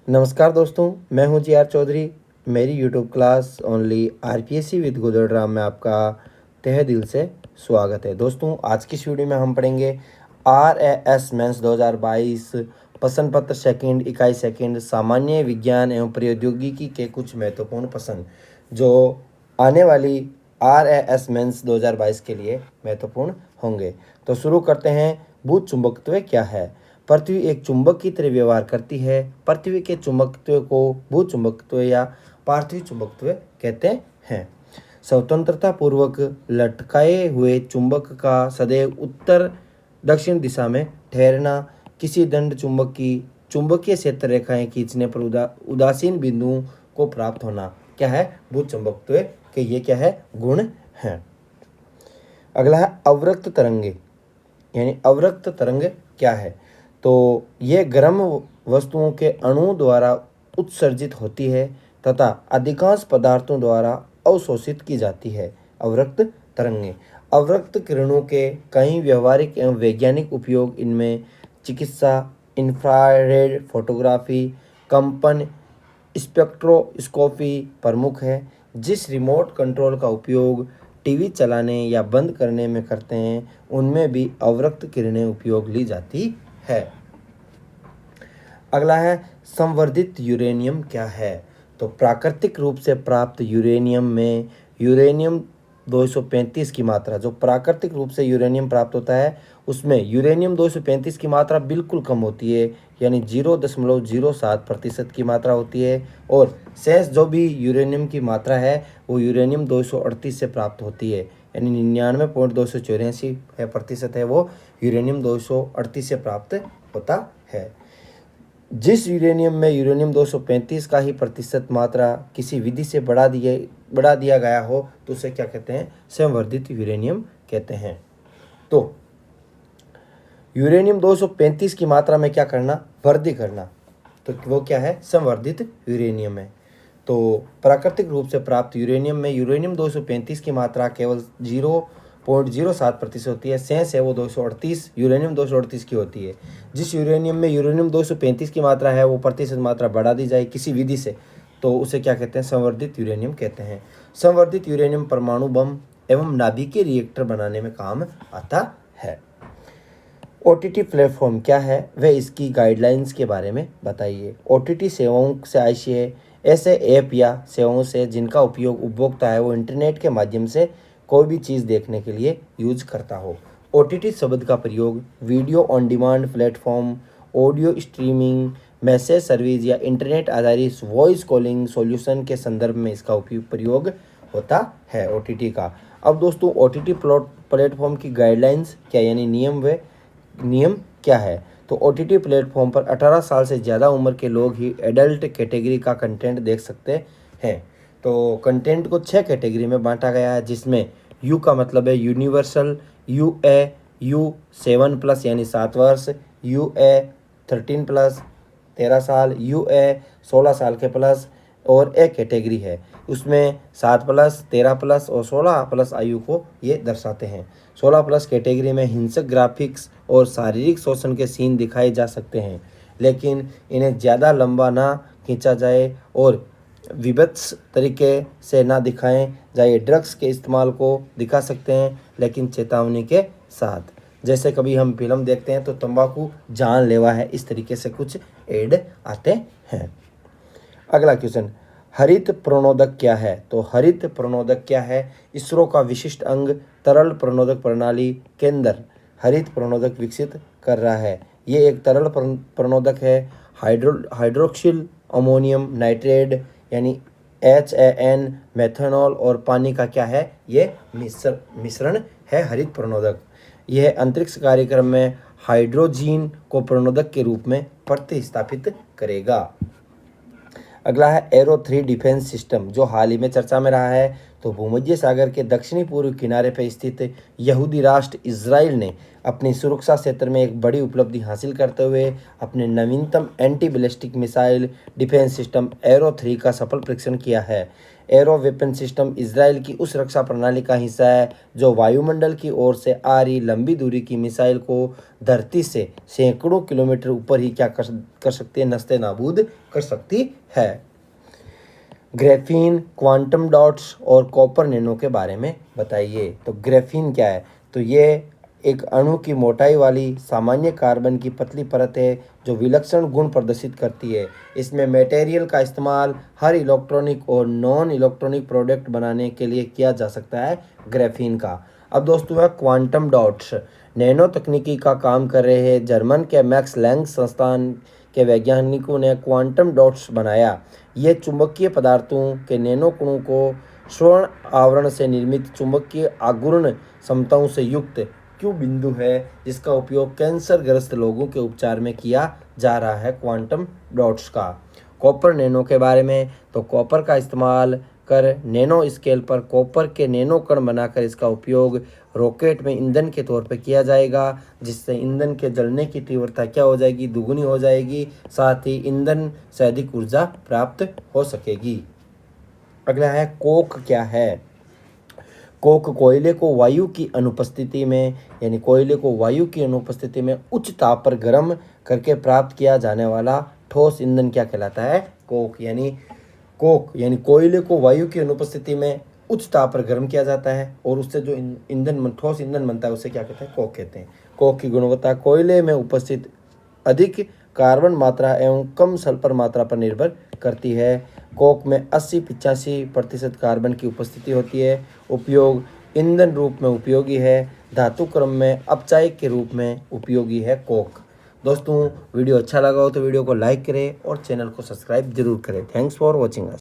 नमस्कार दोस्तों, मैं हूं जी चौधरी। मेरी YouTube class only RPSC with Godadram में आपका तहे दिल से स्वागत है। दोस्तों, आज की इस वीडियो में हम पढ़ेंगे आरएएस मेंस 2022 प्रश्न पत्र सेकंड इकाई सेकंड सामान्य विज्ञान एवं प्रौद्योगिकी के कुछ महत्वपूर्ण प्रश्न जो आने वाली आरएएस मेंस 2022 के लिए महत्वपूर्ण होंगे। तो शुरू करते हैं। भूत चुंबकत्व क्या है? पृथ्वी एक चुंबक की तरह व्यवहार करती है। पृथ्वी के चुंबकत्व को भूत चुंबकत्व या पार्थिव चुंबकत्व कहते हैं। स्वतंत्रता पूर्वक लटकाए हुए चुंबक का सदैव उत्तर दक्षिण दिशा में ठहरना, किसी दंड चुंबक की चुंबकीय क्षेत्र रेखाएं खींचने पर उदासीन बिंदुओं को प्राप्त होना क्या है? भूत चुंबकत्व के ये क्या है? गुण हैं। अगला है अवरक्त तरंगे, यानी अवरक्त तरंग क्या है? तो ये गर्म वस्तुओं के अणुओं द्वारा उत्सर्जित होती है तथा अधिकांश पदार्थों द्वारा अवशोषित की जाती है। अवरक्त तरंगें। अवरक्त किरणों के कई व्यवहारिक एवं वैज्ञानिक उपयोग, इनमें चिकित्सा, इंफ्रारेड फोटोग्राफी, कंपन स्पेक्ट्रोस्कोपी प्रमुख है। जिस रिमोट कंट्रोल का उपयोग टीवी चलाने या बंद करने में करते हैं, उनमें भी अवरक्त किरणें उपयोग ली जाती है। अगला है संवर्धित यूरेनियम क्या है? तो प्राकृतिक रूप से प्राप्त यूरेनियम में यूरेनियम 235 की मात्रा, जो प्राकृतिक रूप से यूरेनियम प्राप्त होता है उसमें यूरेनियम 235 की मात्रा बिल्कुल कम होती है, यानी 0.07% की मात्रा होती है। और शेष जो भी यूरेनियम की मात्रा है वो यूरेनियम 238 से प्राप्त होती है, यानी 99.284% है वो यूरेनियम 238 से प्राप्त होता है। जिस यूरेनियम में यूरेनियम 235 का ही प्रतिशत मात्रा किसी विधि से बढ़ा दिया गया हो तो उसे क्या कहते हैं? संवर्धित यूरेनियम कहते हैं। तो यूरेनियम 235 की मात्रा में क्या करना? वृद्धि करना, तो वो क्या है? संवर्धित यूरेनियम है। तो प्राकृतिक रूप से प्राप्त यूरेनियम में यूरेनियम 235 की मात्रा केवल 0.07% होती है। शेष है वो 238 यूरेनियम 238 की होती है। जिस यूरेनियम में यूरेनियम 235 की मात्रा है वो प्रतिशत मात्रा बढ़ा दी जाए किसी विधि से, तो उसे क्या कहते हैं? संवर्धित यूरेनियम कहते हैं। संवर्धित यूरेनियम परमाणु बम एवं नाभिकीय रिएक्टर बनाने में काम आता है। ओटीटी प्लेटफॉर्म क्या है? वह इसकी गाइडलाइंस के बारे में बताइए। ओटीटी सेवाओं से आशय ऐसे ऐप या सेवाओं से जिनका उपयोग उपभोक्ता है वो इंटरनेट के माध्यम से कोई भी चीज़ देखने के लिए यूज करता हो। ओटीटी शब्द का प्रयोग video on demand platform, audio streaming, message service या इंटरनेट आधारित वॉइस कॉलिंग सॉल्यूशन के संदर्भ में इसका प्रयोग होता है ओटीटी का। अब दोस्तों, ओटीटी प्लेटफॉर्म की गाइडलाइंस क्या, यानी नियम क्या है? तो ओटीटी प्लेटफॉर्म पर 18 साल से ज़्यादा उम्र के लोग ही एडल्ट कैटेगरी का कंटेंट देख सकते हैं। तो कंटेंट को 6 कैटेगरी में बांटा गया है, जिसमें यू का मतलब है यूनिवर्सल, यू 7+ यानी 7 वर्ष, यू 13+ 13 साल, यू 16 साल के प्लस, और एक कैटेगरी है उसमें 7+, 13+ और 16+ आयु को ये दर्शाते हैं। 16+ कैटेगरी में हिंसक ग्राफिक्स और शारीरिक शोषण के सीन दिखाए जा सकते हैं, लेकिन इन्हें ज़्यादा लंबा ना खींचा जाए और विभत्स तरीके से ना दिखाएं जाए। ड्रग्स के इस्तेमाल को दिखा सकते हैं, लेकिन चेतावनी के साथ। जैसे कभी हम फिल्म देखते हैं तो तंबाकू जानलेवा है, इस तरीके से कुछ ऐड आते हैं। अगला क्वेश्चन, हरित प्रणोदक क्या है? तो हरित प्रणोदक क्या है? इसरो का विशिष्ट अंग तरल प्रणोदक प्रणाली के अंदर हरित प्रणोदक विकसित कर रहा है। ये एक तरल प्रणोदक है। हाइड्रोक्सिल अमोनियम नाइट्रेट यानी HAN, मेथनॉल और पानी का क्या है? ये मिश्रण है हरित प्रणोदक। यह अंतरिक्ष कार्यक्रम में हाइड्रोजन को प्रणोदक के रूप में प्रतिस्थापित करेगा। अगला है एरो 3 डिफेंस सिस्टम, जो हाल ही में चर्चा में रहा है। तो भूमध्य सागर के दक्षिणी पूर्व किनारे पर स्थित यहूदी राष्ट्र इजराइल ने अपनी सुरक्षा क्षेत्र में एक बड़ी उपलब्धि हासिल करते हुए अपने नवीनतम anti ballistic missile defence system arrow 3 का सफल परीक्षण किया है। एरो वेपन सिस्टम इजराइल की उस रक्षा प्रणाली का हिस्सा है जो वायुमंडल की ओर से आ रही लंबी दूरी की मिसाइल को धरती से सैकड़ों किलोमीटर ऊपर ही क्या कर सकती है, नस्ते नाबूद कर सकती है। ग्रेफीन, क्वांटम डॉट्स और कॉपर नैनो के बारे में बताइए। तो ग्रेफीन क्या है? तो ये एक अणु की मोटाई वाली सामान्य कार्बन की पतली परत है जो विलक्षण गुण प्रदर्शित करती है। इसमें मटेरियल का इस्तेमाल हर इलेक्ट्रॉनिक और नॉन इलेक्ट्रॉनिक प्रोडक्ट बनाने के लिए किया जा सकता है ग्रेफीन का। अब दोस्तों है क्वांटम डॉट्स। नैनो तकनीकी का काम कर रहे हैं जर्मन के मैक्स लैंग संस्थान के वैज्ञानिकों ने क्वांटम डॉट्स बनाया। ये चुंबकीय पदार्थों के नैनो कणों को स्वर्ण आवरण से निर्मित चुंबकीय आघूर्ण क्षमताओं से युक्त क्यू बिंदु है जिसका उपयोग कैंसर ग्रस्त लोगों के उपचार में किया जा रहा है क्वांटम डॉट्स का। कॉपर नैनो के बारे में, तो कॉपर का इस्तेमाल कर नैनो स्केल पर कॉपर के नैनो कण बनाकर इसका उपयोग रॉकेट में ईंधन के तौर पर किया जाएगा, जिससे ईंधन के जलने की तीव्रता क्या हो जाएगी, दुगुनी हो जाएगी, साथ ही ईंधन से अधिक ऊर्जा प्राप्त हो सकेगी। अगला है कोक क्या है? कोक कोयले को वायु की अनुपस्थिति में यानी कोयले को वायु की अनुपस्थिति में उच्च ताप पर गर्म करके प्राप्त किया जाने वाला ठोस ईंधन क्या कहलाता है? कोक यानी कोयले को वायु की अनुपस्थिति में उच्च ताप पर गर्म किया जाता है और उससे जो ईंधन ठोस ईंधन बनता है उसे क्या कहते हैं? कोक कहते हैं। कोक की गुणवत्ता कोयले में उपस्थित अधिक कार्बन मात्रा एवं कम सल्फर मात्रा पर निर्भर करती है। कोक में 80-85% कार्बन की उपस्थिति होती है। उपयोग ईंधन रूप में उपयोगी है। धातु क्रम में अपचायक के रूप में उपयोगी है कोक। दोस्तों वीडियो अच्छा लगा हो तो वीडियो को लाइक करें और चैनल को सब्सक्राइब जरूर करें। Thanks for watching us.